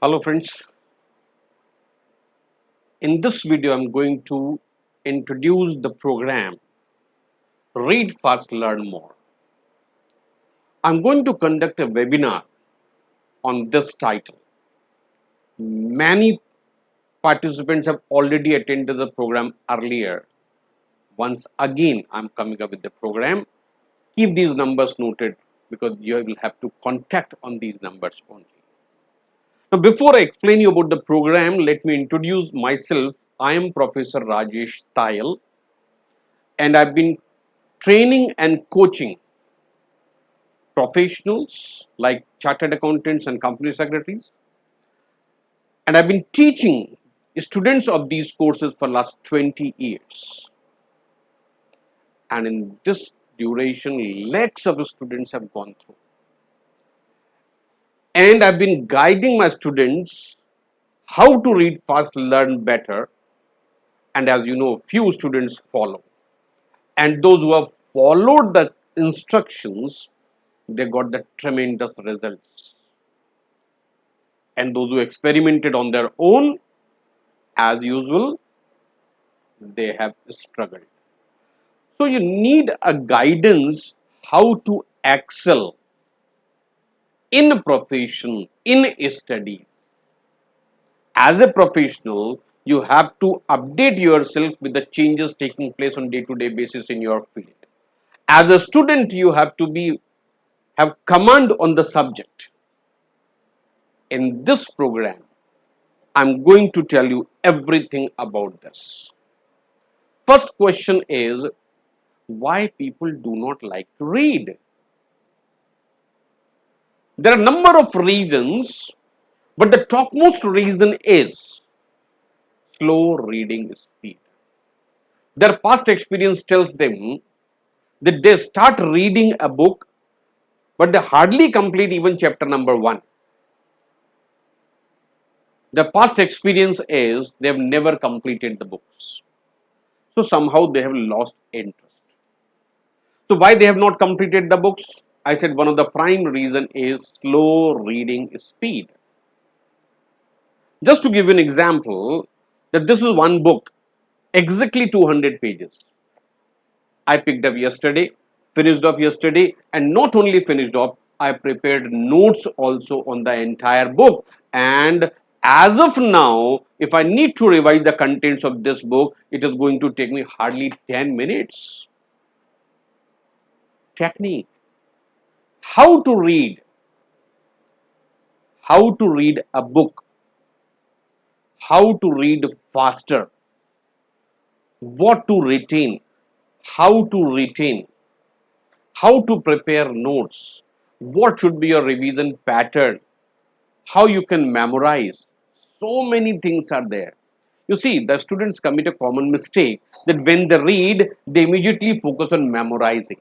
Hello friends, in this video I'm going to introduce the program Read Fast Learn More. I'm going to conduct a webinar on this title. Many participants have already attended the program earlier. Once again I'm coming up with the program. Keep these numbers noted because you will have to contact on these numbers only. Now before I explain you about the program, let me introduce myself. I am Professor Rajesh Tayal and I've been training and coaching professionals like chartered accountants and company secretaries, and I've been teaching students of these courses for last 20 years. And in this duration, lakhs of students have gone through, and I've been guiding my students how to read fast, learn better. And as you know, few students follow, and those who have followed the instructions, they got the tremendous results. And those who experimented on their own, as usual, they have struggled. So you need a guidance how to excel in a profession, in a study. As a professional, you have to update yourself with the changes taking place on day-to-day basis in your field. As a student, you have to have command on the subject. In this program, I'm going to tell you everything about this. First question is, why people do not like to read? There are a number of reasons, but the topmost reason is slow reading speed. Their past experience tells them that they start reading a book, but they hardly complete even chapter number 1. The past experience is they have never completed the books. So somehow they have lost interest. So why they have not completed the books? I said one of the prime reason is slow reading speed. Just to give you an example, that this is one book, exactly 200 pages. I picked up yesterday, finished off yesterday, and not only finished off, I prepared notes also on the entire book. And as of now, if I need to revise the contents of this book, it is going to take me hardly 10 minutes. Technique. How to read. How to read a book. How to read faster. What to retain. How to retain. How to prepare notes, what should be your revision pattern, how you can memorize. So many things are there. You see, the students commit a common mistake that when they read, they immediately focus on memorizing.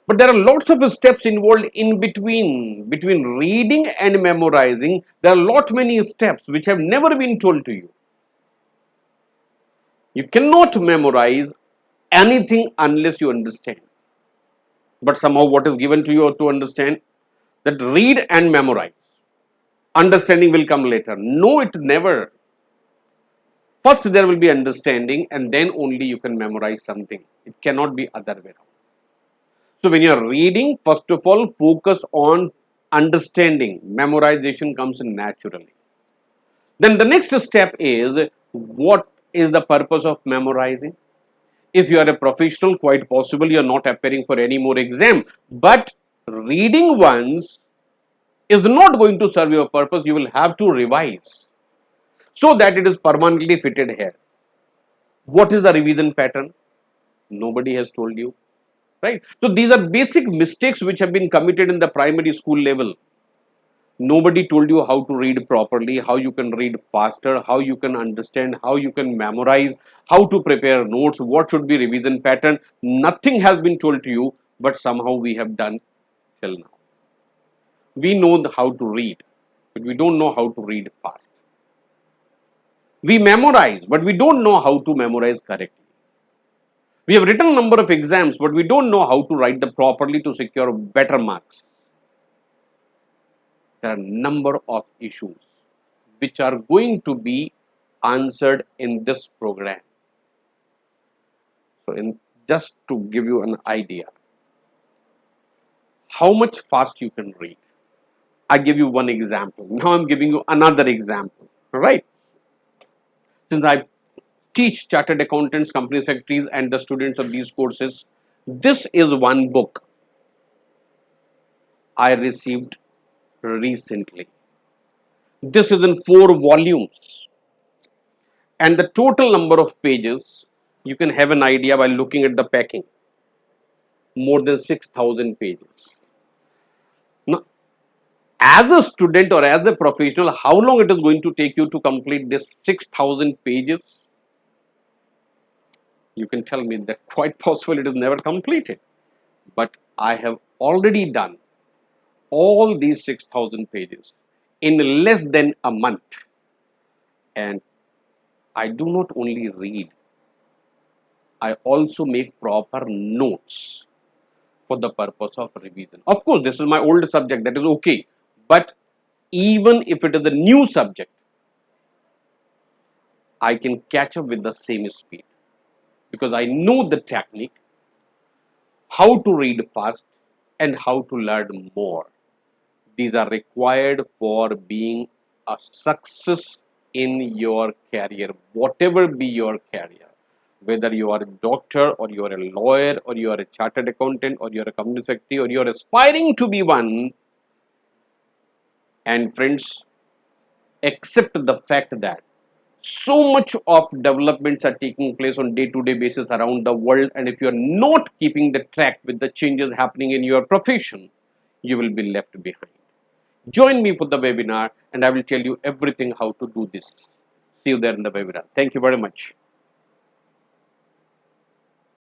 But there are lots of steps involved in between reading and memorizing. There are many steps which have never been told to you. You cannot memorize anything unless you understand. But somehow what is given to you to understand, that read and memorize. Understanding will come later. No, it never. First there will be understanding and then only you can memorize something. It cannot be other way around. So when you are reading, first of all, focus on understanding. Memorization comes naturally. Then the next step is, what is the purpose of memorizing? If you are a professional, quite possible you are not appearing for any more exam. But reading once is not going to serve your purpose. You will have to revise so that it is permanently fitted here. What is the revision pattern? Nobody has told you, right? So these are basic mistakes which have been committed in the primary school level. Nobody told you how to read properly, how you can read faster, how you can understand, how you can memorize, how to prepare notes, what should be revision pattern. Nothing has been told to you, but somehow we have done till now. We know how to read, but we don't know how to read fast. We memorize, but we don't know how to memorize correctly. We have written a number of exams, but we don't know how to write them properly to secure better marks. There are a number of issues. which are going to be answered in this program. So, just to give you an idea, how much fast you can read. I give you one example. Now I'm giving you another example. All right. Since I teach chartered accountants, company secretaries, and the students of these courses, this is one book I received recently. This is in 4 volumes, and the total number of pages you can have an idea by looking at the packing. More than 6,000 pages. Now, as a student or as a professional, how long it is going to take you to complete this 6,000 pages? You can tell me that quite possible it is never completed. But I have already done all these 6,000 pages in less than a month. And I do not only read, I also make proper notes for the purpose of revision. Of course, this is my old subject, that is okay. But even if it is a new subject, I can catch up with the same speed because I know the technique, how to read fast, and how to learn more. These are required for being a success in your career, whatever be your career. Whether you are a doctor, or you are a lawyer, or you are a chartered accountant, or you are a company secretary, or you are aspiring to be one. And friends, accept the fact that so much of developments are taking place on day-to-day basis around the world, and if you are not keeping the track with the changes happening in your profession, you will be left behind. Join me for the webinar and I will tell you everything how to do this. See you there in the webinar. Thank you very much.